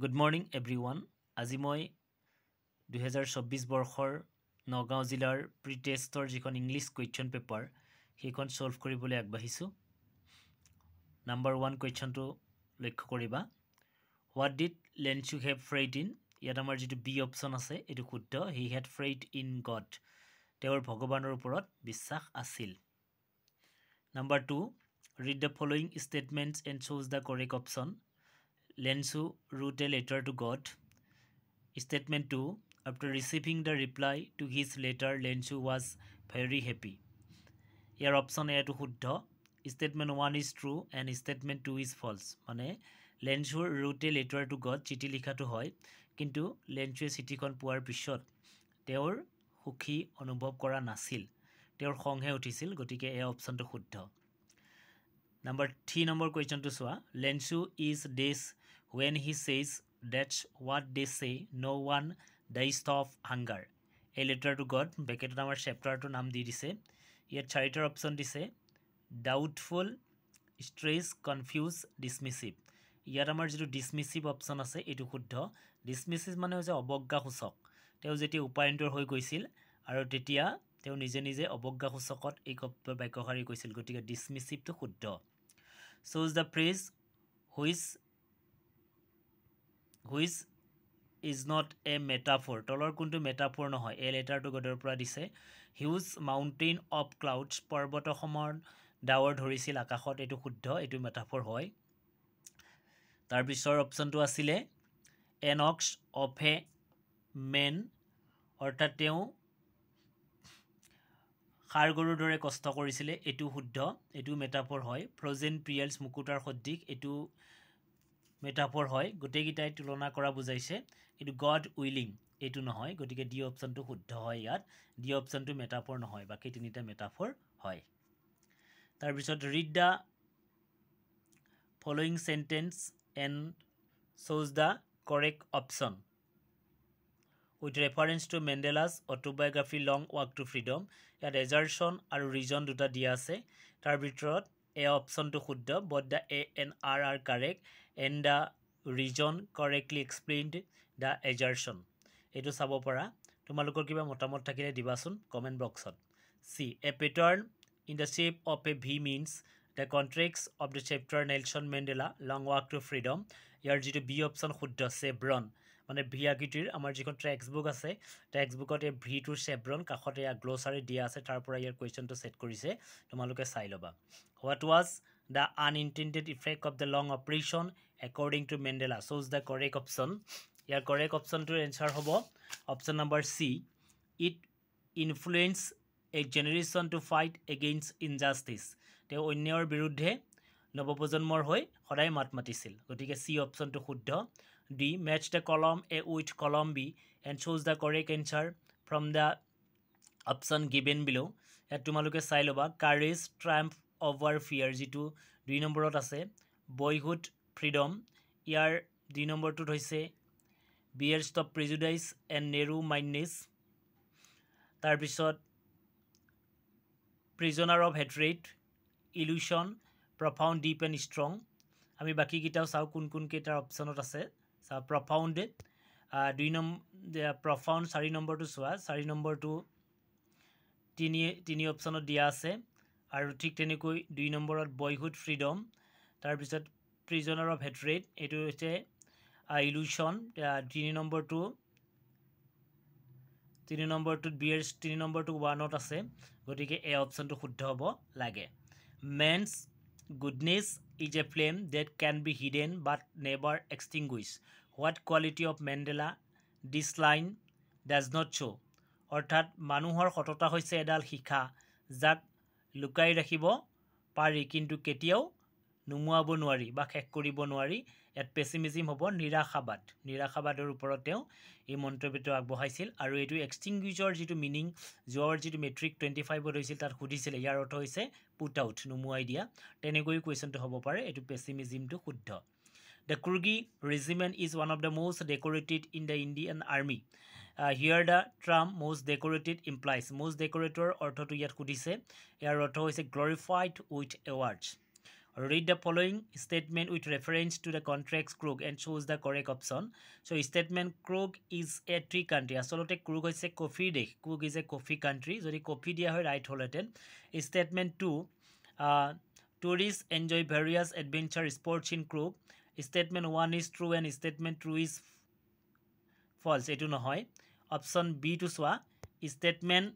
Good morning everyone. আজি মই 2024 বৰ্ষৰ নগাঁও জিলাৰ প্ৰি টেষ্টৰ যিখন ইংলিছ কুৱেশ্যন পেপাৰ সেইখন সলভ কৰিবলৈ আগবাঢ়িছোঁ। নাম্বাৰ 1 কুৱেশ্যনটো লক্ষ্য কৰিবা। What did Lenchu have faith in? ইয়াত আমাৰ যিটো বি অপশ্যন আছে এইটো শুদ্ধ। He had faith in God. তেওঁৰ ভগৱানৰ ওপৰত বিশ্বাস আছিল। Number 2, read the following statements and choose the correct option. Lenchu wrote a letter to God. Statement 2. After receiving the reply to his letter, Lenchu was very happy. Here option A to শুদ্ধ. Statement 1 is true and statement 2 is false. মানে Lenchu wrote a letter to God. চিঠি লিখাটো হয়, কিন্তু Lenchu চিঠিখন পোৱাৰ পিছত তেওঁৰ সুখী অনুভৱ কৰা নাছিল। তেওঁৰ খংহে উঠিছিল, গতিকে এই অপশ্যনটো শুদ্ধ। Number 3 number question to soa. Lenchu is this when he says that's what they say, no one dies of hunger. A letter to God. Bracket our chapter to nam di dise. Here character option dise. Doubtful, stress, confused, dismissive. ইয়াত আমাৰ যেটো dismissive option আছে এটো শুদ্ধ। Dismissive মানে হৈছে অবজ্ঞাসূচক। তেও যেতিয়া উপায়ন্তৰ হৈ গৈছিল আৰু তেতিয়া তেও নিজে নিজে অবজ্ঞাসূচকত এই বাক্যশাৰী কৈছিল, গতিকে dismissive টো শুদ্ধ। Shows the phrase which is not a metaphor. তলৰ কোনটো metaphor নহয়, এই লেটাৰটো গডৰ পৰা দিছে। Huge mountain of clouds, পৰ্বতসমূহৰ ডাৱৰ ধৰিছিল আকাশত, এইটো শুদ্ধ, এইটো metaphor হয়। তাৰ পিছৰ অপশ্যনটো আছিলে an ox of a man, অৰ্থাৎ তেওঁ ষাৰ গৰুৰ দৰে কষ্ট কৰিছিলে, এইটো শুদ্ধ, এইটো metaphor হয়। Frozen pearls, মুকুতাৰ সদৃশ, এইটো metaphor হয়। গোটেইকেইটাই তুলনা কৰা বুজাইছে, কিন্তু God willing এইটো নহয়, গতিকে ডি অপশ্যনটো শুদ্ধ হয়। ইয়াত ডি অপশ্যনটো metaphor নহয়, বাকি তিনিটা metaphor হয়। তাৰপিছত read the following sentence and choose the correct option. With reference to Mandela's autobiography Long Walk to Freedom, ইয়াত assertion আৰু reason দুটা দিয়া আছে। তাৰ ভিতৰত A অপশ্যনটো শুদ্ধ, both the A and R are correct and the reason correctly explained the assertion. এইটো চাব পৰা। তোমালোকৰ কিবা মতামত থাকিলে দিবাচোন কমেন্ট বক্সত। C. A pattern in the shape of a V means the contracts of the chapter Nelson Mandela Long Walk to Freedom. ইয়াৰ যিটো B অপশ্যন শুদ্ধ, chevron মানে ভি আকৃতিৰ আমাৰ যিখন টেক্সট বুক আছে, টেক্সট বুকত এই ভিটোৰ চেভৰন কাষতে গ্লছাৰী দিয়া আছে, তাৰ পৰা ইয়াৰ কুৱেশ্যনটো সেট কৰিছে, তোমালোকে চাই ল'বা। What was the unintended effect of the long operation according to Mandela? Choose the correct option. Year correct optionটোৰ answer হ'ব option number C. It influenced a generation to fight against injustice. তেওঁ অন্যায়ৰ বিৰুদ্ধে নৱপ্ৰজন্মৰ হৈ সদায় মাত মাতিছিল, গতিকে C অপশ্যনটো শুদ্ধ। D. Match the column A with column B and choose the correct answer from the option given below. ইয়াত তোমালোকে চাই ল'বা courage triumph over fear, যিটো 2 নম্বৰত আছে boyhood freedom, ইয়াৰ 2 নম্বৰটোত হৈছে bears of prejudice and narrow mindedness, তাৰপিছত prisoner of hatred, illusion, profound deep and strong। আমি বাকি কিটাও চাও কোন কোন কেইটাৰ অপশ্যনত আছে। profound 2 নম্বৰ profound 4 নম্বৰটো চোৱা, 4 নম্বৰটো তিনি অপশ্যনত দিয়া আছে, আৰু ঠিক তেনেকৈ 2 নম্বৰত বয়হুড ফ্ৰীডম, তাৰপিছত প্ৰিজনাৰ অফ হেট্ৰেড, এইটো হৈছে ইলুশ্যন, 3 নম্বৰটোত বিয়াৰ্ছ 3 নম্বৰটো 1ত আছে, গতিকে এই অপশ্যনটো শুদ্ধ হ'ব লাগে। Men's goodness is a flame that can be hidden but never extinguished. What quality of Mandela this line does not show? অৰ্থাৎ মানুহৰ সততা হৈছে এডাল শিখা যাক লুকাই ৰাখিব পাৰি কিন্তু কেতিয়াও নুমুৱাব নোৱাৰি বা শেষ কৰিব নোৱাৰি। ইয়াত পেছিমিজম হ'ব নিৰাশাবাদৰ ওপৰত তেওঁ এই মন্তব্যটো আগবঢ়াইছিল, আৰু এইটো এক্সটিংগুইছৰ যিটো মিনিং যোৱাৰ যিটো মেট্ৰিক 25ত হৈছিল তাত সুধিছিলে, ইয়াৰ অৰ্থ হৈছে পুট আউট, নুমুৱাই দিয়া, তেনেকৈ কুৱেশ্যনটো হ'ব পাৰে, এইটো পেছিমিজমটো শুদ্ধ। The Kurgi regiment is one of the most decorated in the Indian army. Here the term most decorated implies most decorator অৰ্থটো ইয়াত সুধিছে, ইয়াৰ অৰ্থ হৈছে glorified with awards. Read the following statement with reference to the contract's Krug and choose the correct option. So statement Krug is a tea country. Asolote Krug is a coffee day. Krug is a coffee country. So the coffee dia hoy right holeten. Statement 2. Tourists enjoy various adventure sports in Krug. Statement 1 is true and statement 2 is false. Etu nohoy. Option B to swa. Statement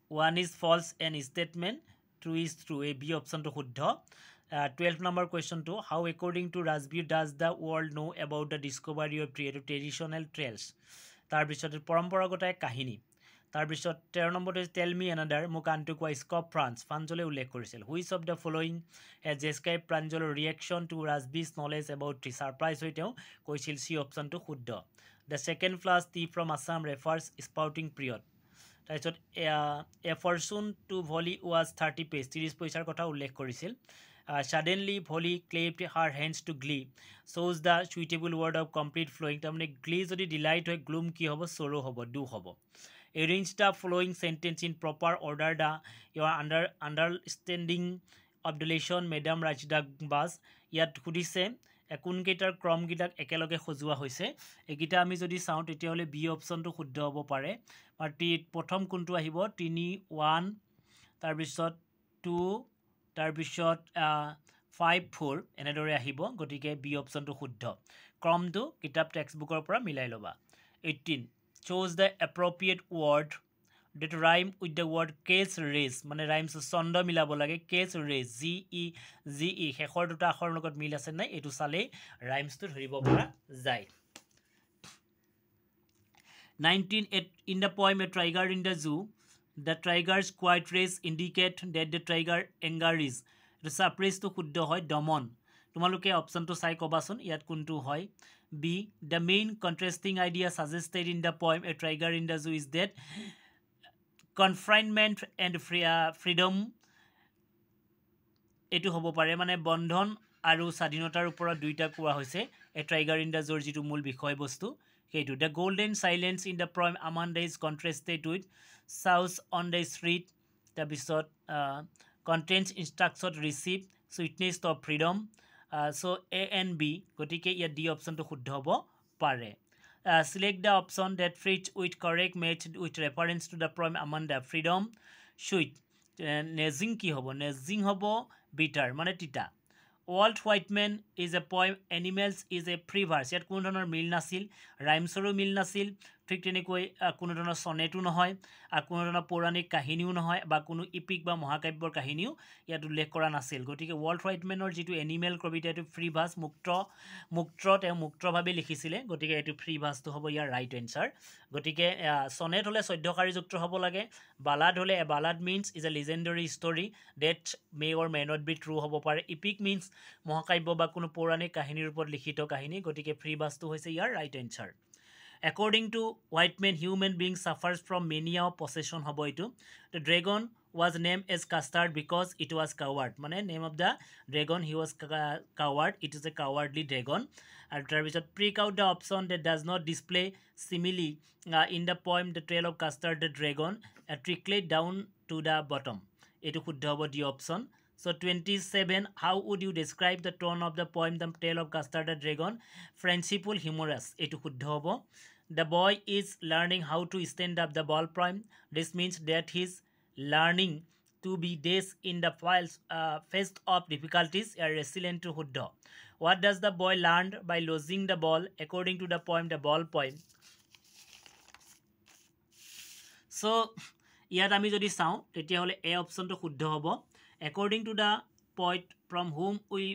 1 is false and statement 2 is true. A B option to Huddha. 12th number question 2. How according to Rasbir does the world know about the discovery of traditional trails? Tarbishot Paramparagotai Kahini. Tarbishot 13 number is tell me another Mukantu kwa Scop France. Fanjole Ulekorisel. Which of the following has described Pranjolo reaction to Rasbir's knowledge about the surprise hotel? Koisil C option to Huddha. The second flash tea from Assam refers spouting period. তাৰপিছত a fortune to Volley was 30 pace 30 পইচাৰ কথা উল্লেখ কৰিছিল suddenly Volley clapped her hands to glee shows the suitable word of complete flowing তাৰমানে glee যদি delight হয় gloom কি হ'ব sorrow হ'ব দুখ হ'ব arrange the following sentence in proper order the your understanding of the lesson Madam Rajda Bas ইয়াত সুধিছে কোনকেইটাৰ ক্ৰমকেইটাক একেলগে সজোৱা হৈছে একিটা আমি যদি চাওঁ তেতিয়াহলে বি অপচনটো শুদ্ধ হ'ব পাৰে আৰু প্ৰথম কোনটো আহিব 3 1 তাৰ পিছত 2 তাৰ পিছত 5 4 এনেদৰে আহিব গতিকে বি অপচনটো শুদ্ধ ক্ৰমটো কিতাপ টেক্সটবুকৰ পৰা মিলাই লবা 18 choose the appropriate word that rhyme with the word case raise মানে rhymes ছন্দ মিলাব লাগে case raise ge শেষৰ দুটা আখৰ লগত মিল আছে নাই এটো চালে rhymes তো ধৰিব পৰা যায় 19 in the poem A Tiger in the Zoo the tiger's quiet race indicate that the tiger anger is the suppress to শুদ্ধ হয় দমন তোমালোকে অপশনটো চাই কবাচোন ইয়াত কোনটো হয় B the main contrasting idea suggested in the poem A Tiger in the Zoo is that confinement and freedom এটো হ'ব পাৰে মানে বন্ধন আৰু স্বাধীনতাৰ ওপৰত দুইটা কোৱা হৈছে A Tiger in the Zoo যিটো মূল বিষয়বস্তু সেইটো the golden silence in the poem Amanda is contrasted with south on the street তাৰ পিছত contains instructions receive sweetness of freedom so A and B গতিকে ইয়াত D অপশনটো শুদ্ধ হ'ব পাৰে select the option that fits with correct match with reference to the poem Amanda freedom sweet nezing ki hobo nezing hobo bitter mane tita Walt Whitman is a poem animals is a free verse yat kono dhoronor mil nasil rhymes ro mil nasil ঠিক তেনেকৈ কোনো ধৰণৰ সনেটো নহয় আৰু কোনো ধৰণৰ পৌৰাণিক কাহিনীও নহয় বা কোনো ইপিক বা মহাকাব্যৰ কাহিনীও ইয়াত উল্লেখ কৰা নাছিল গতিকে ওয়াল্ট হোয়াইটম্যানৰ যেটো এনিমেল কবিতা এটো ফ্ৰী ভাস মুক্তভাৱে লিখিছিলে গতিকে এটো ফ্ৰী ভাসটো হ'ব ইয়াৰ ৰাইট আনসাৰ গতিকে সনেট হলে 14 কাৰী যুক্ত হ'ব লাগে বালাড হলে a ballad means is a legendary story that may or may not be true হ'ব পাৰে ইপিক মিন্স মহাকাব্য বা কোনো পৌৰাণিক কাহিনীৰ ওপৰত লিখিত কাহিনী গতিকে ফ্ৰী ভাসটো হৈছে ইয়াৰ right answer According to Whiteman, human beings suffers from mania of possession hobo itu. The dragon was named as Custard because it was coward. Mane name of the dragon, he was coward. It is a cowardly dragon. And pick out the option that does not display simile in the poem The Tale of Custard the Dragon. Trickle down to the bottom. Itu should hobo the option. So 27, how would you describe the tone of the poem The Tale of Custard the Dragon? Friendshipful, humorous. Itu should hobo. The boy is learning how to stand up the ball prime. This means that he's learning to be this in the face of difficulties are resilient to Huddha. What does the boy learn by losing the ball according to the poem The Ball Poem? So, ইয়াত আমি যদি চাওঁ তেতিয়াহলে A option to শুদ্ধ হ'ব. According to the poet from whom we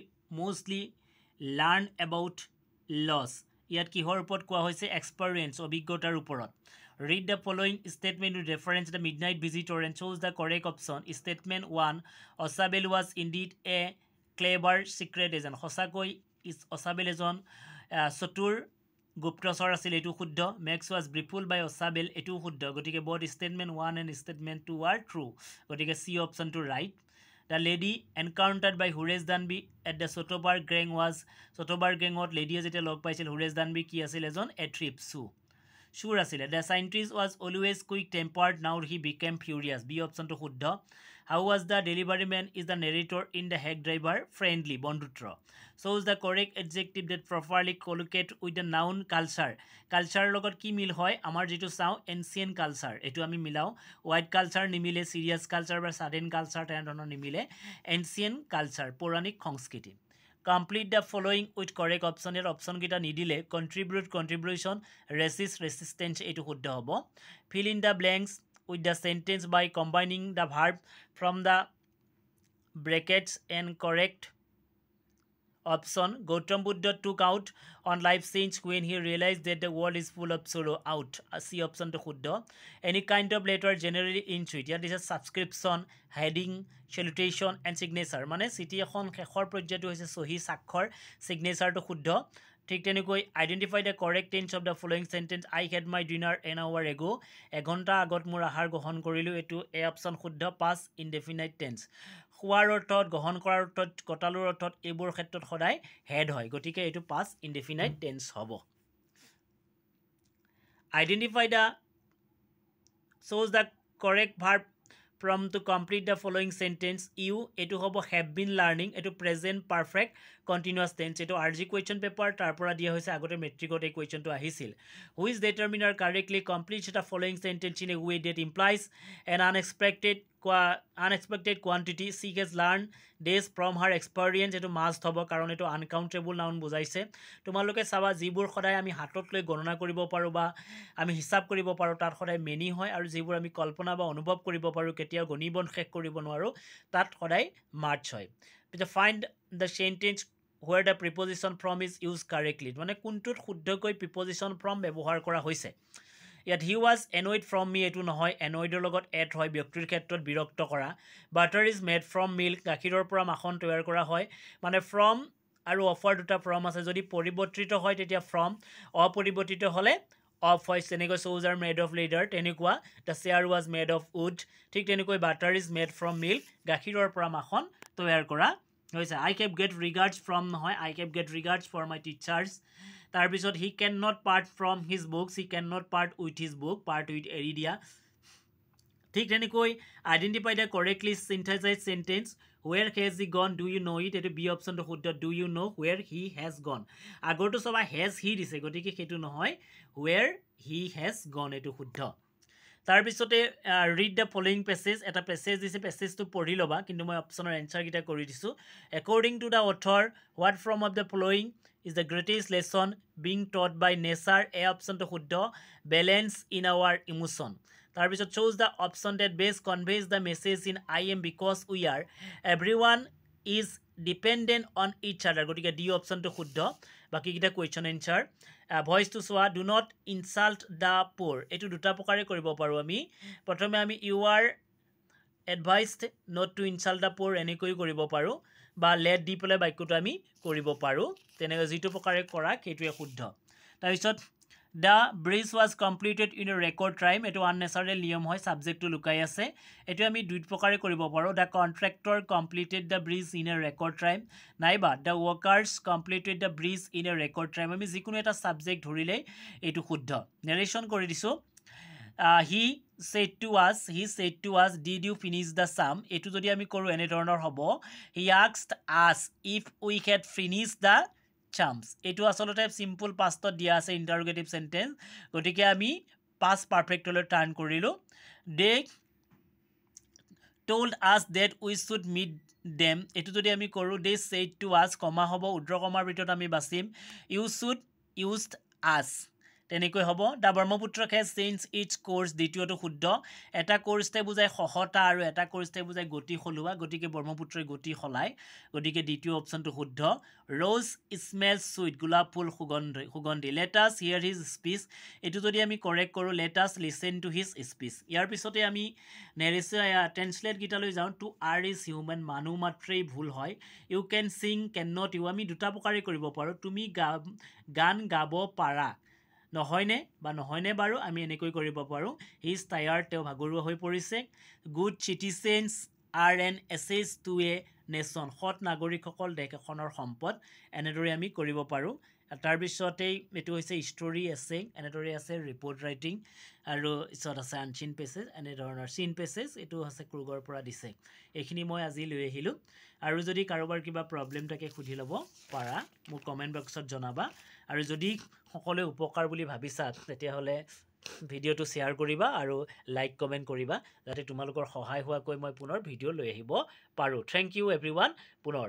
mostly learn about loss. ইয়াত কিহৰ ওপৰত কোৱা হৈছে এক্সপেৰিয়েন্স অভিজ্ঞতাৰ ওপৰত read the following statement with reference to the midnight visitor and choose the correct option statement 1 Osabel was indeed a clever secret agent হসাকৈ Osabel এজন চতুৰ গুপ্তচৰ আছিল এটো শুদ্ধ Max was briefed by Osabel এটো শুদ্ধ গতিকে both statement 1 and statement 2 are true গতিকে C option to right The lady encountered by Horace Danby at the Sotobar Gang was Sotobar Gang what lady as it a log paisel Horace Danby ki asil ejon a trip sure asile the scientist was always quick tempered now he became furious B option to Huddha How was the delivery man is the narrator in the hack driver friendly বন্ধুত্ব shows the correct adjective that properly collocate with the noun culture culture লগত কি মিল হয় আমাৰ যেটো চাও ancient culture এটো আমি মিলাও white culture নিমিলে serious culture বা sudden culture তেনে নিমিলে ancient culture পৌৰাণিক সংস্কৃতি Complete the following with correct option এর option কিটা নিদিলে contribution resistance এটো শুদ্ধ হ'ব fill in the blanks with the sentence by combining the verb from the brackets and correct option Gautam Buddha took out on life change when he realized that the world is full of sorrow out C option to শুদ্ধ any kind of letter generally into it ইয়াত দিছে subscription heading salutation and signature মানে চিঠি এখন শেষৰ পৰ্যায়টো হৈছে সহি স্বাক্ষৰ signature to শুদ্ধ ঠিক তেনেকৈ identify the correct tense of the following sentence I had my dinner an hour ago এঘণ্টা আগত মোৰ আহাৰ গ্ৰহণ কৰিলো এটো A option শুদ্ধ past indefinite tense খোৱাৰ অৰ্থত গ্ৰহণ কৰাৰ অৰ্থত কটালৰ অৰ্থত এইবোৰ ক্ষেত্ৰত সদায় হেড হয় গতিকে এটো past indefinite tense হ'ব Identify the shows the correct verb from to complete the following sentence you etu hobo have been learning etu present perfect continuous tense etu RG question paper tarpora dia hoise agote metric ot ei question to ahisil who is determiner correctly complete the following sentence in a way that implies an unexpected quantity she has learned this from her experience etu must hobo karon etu uncountable noun bujaise tumaloke saba jibur khoday ami hatot loi gorona koribo paru ba ami hisab koribo paru tar khoday many hoy aru jibur ami kalpona ba anubhav koribo paru ketia gonibon khek koribo noaru tat khoday march hoy to find the sentence where the preposition from is used correctly mane kuntut shuddhokoi preposition from byabohar kora hoise Yet he was annoyed from me etu nohoy annoyed er logot at hoy byaktir khetrot birokto kora butter is made from milk gakhiror pora makhon toyar kora hoy mane from aru offer duta from ase jodi poribotrito hoy tetia from oporibotrito hole of hoy senego shoes are made of leather tenekwa the chair was made of wood thik tenekoi butter is made from milk gakhiror pora makhon toyar kora hoise I kept get regards from hoy I kept get regards for my teachers তাৰপিছত he cannot part from his books he cannot part with his book part with area ঠিক তেনেকৈ identify the correctly synthesized sentence where has he gone do you know it etu B option to শুদ্ধ do you know where he has gone আগৰটো সবা has he দিছে গতিকে হেতু নহয় where he has gone etu শুদ্ধ তাৰপিছতে read the following passage এটা passage দিছে passage to পঢ়ি লবা কিন্তু মই অপচনৰ আনসাৰ গিটা কৰি দিছো according to the author what from of the following is the greatest lesson being taught by nature A option to শুদ্ধ balance in our emotion তাৰপিছত chose the option that best conveys the message in I am because we are everyone is dependent on each other গটিকে D option to শুদ্ধ বাকি কিটা question answer voice to soa do not insult the poor এটো দুটা প্ৰকাৰে কৰিব পাৰো আমি প্ৰথমে আমি you are advised not to insult the poor এনেকৈ কৰিব পাৰো বা let দি পলে বাক্যটো আমি কৰিব পাৰো তেনেকৈ যেটো প্ৰকাৰে কৰা কেটোৱে শুদ্ধ তাৰপিছত the bridge was completed in a record time এটো unnecessary নিয়ম হয় সাবজেক্ট টু লুকাই আছে এটো আমি দুই প্ৰকাৰে কৰিব পাৰো the contractor completed the bridge in a record time নাইবা the workers completed the bridge in a record time আমি যিকোনো এটা সাবজেক্ট ধৰিলে এটো শুদ্ধ narration কৰি দিছো he said to us did you finish the sum etu jodi ami koru ene dhoroner hobo he asked us if we had finished the sums etu asolote simple past dia ase interrogative sentence gotike ami past perfect le turn korilu they told us that we should meet them etu jodi ami koru they said to us comma hobo udro comma bitot ami basim you should used us তেনেকৈ হ'ব দা ব্ৰহ্মপুত্ৰক has changed its course দ্বিতীয়টো শুদ্ধ এটা কোৰ্সতে বুজায় সহতা আৰু এটা কোৰ্সতে বুজায় গতি খলুৱা গতিকে ব্ৰহ্মপুত্ৰই গতি খলায় গতিকে দ্বিতীয় অপচনটো শুদ্ধ ৰ'জ স্মেলস সুইট গোলাপ ফুল সুগন্ধি let us hear his speech এটো যদি আমি কাৰেক্ট কৰো let us listen to his speech ইয়াৰ পিছতে আমি নেৰেচন ট্ৰান্সলেট গিটালৈ যাও টু আৰ ইজ হিউম্যান মানুহ মাত্ৰেই ভুল হয় you can sing can not you আমি দুটা প্ৰকাৰে কৰিব পাৰো তুমি গান গাব পাৰা নহয়নে বা নহয়নে বাৰু আমি এনেকৈ কৰিব পাৰো হি ইজ টায়াৰ্ড তেও ভাগৰুৱা হৈ পৰিছে গুড চিটিজেনছ আৰ এন এছেজ টু এ নেশ্যন সৎ নাগৰিকসকল দেশ এখনৰ সম্পদ এনেদৰে আমি কৰিব পাৰো তাৰপিছতেই এইটো হৈছে ষ্টৰি এছে এনেদৰে আছে ৰিপৰ্ট ৰাইটিং আৰু পিছত আছে আনচিন পেছেজ এনেধৰণৰ চিন পেছেজ এইটো আছে ক্ৰুগৰ পৰা দিছে এইখিনি মই আজি লৈ আহিলোঁ আৰু যদি কাৰোবাৰ কিবা প্ৰব্লেম থাকে সুধি ল'ব পাৰা মোক কমেণ্ট বক্সত জনাবা আৰু যদি সকলোৱে উপকাৰ বুলি ভাবিছা তেতিয়াহ'লে ভিডিঅ'টো শ্বেয়াৰ কৰিবা আৰু লাইক কমেণ্ট কৰিবা যাতে তোমালোকৰ সহায় হোৱাকৈ মই পুনৰ ভিডিঅ' লৈ আহিব পাৰোঁ থেংক ইউ এভৰিৱান পুনৰ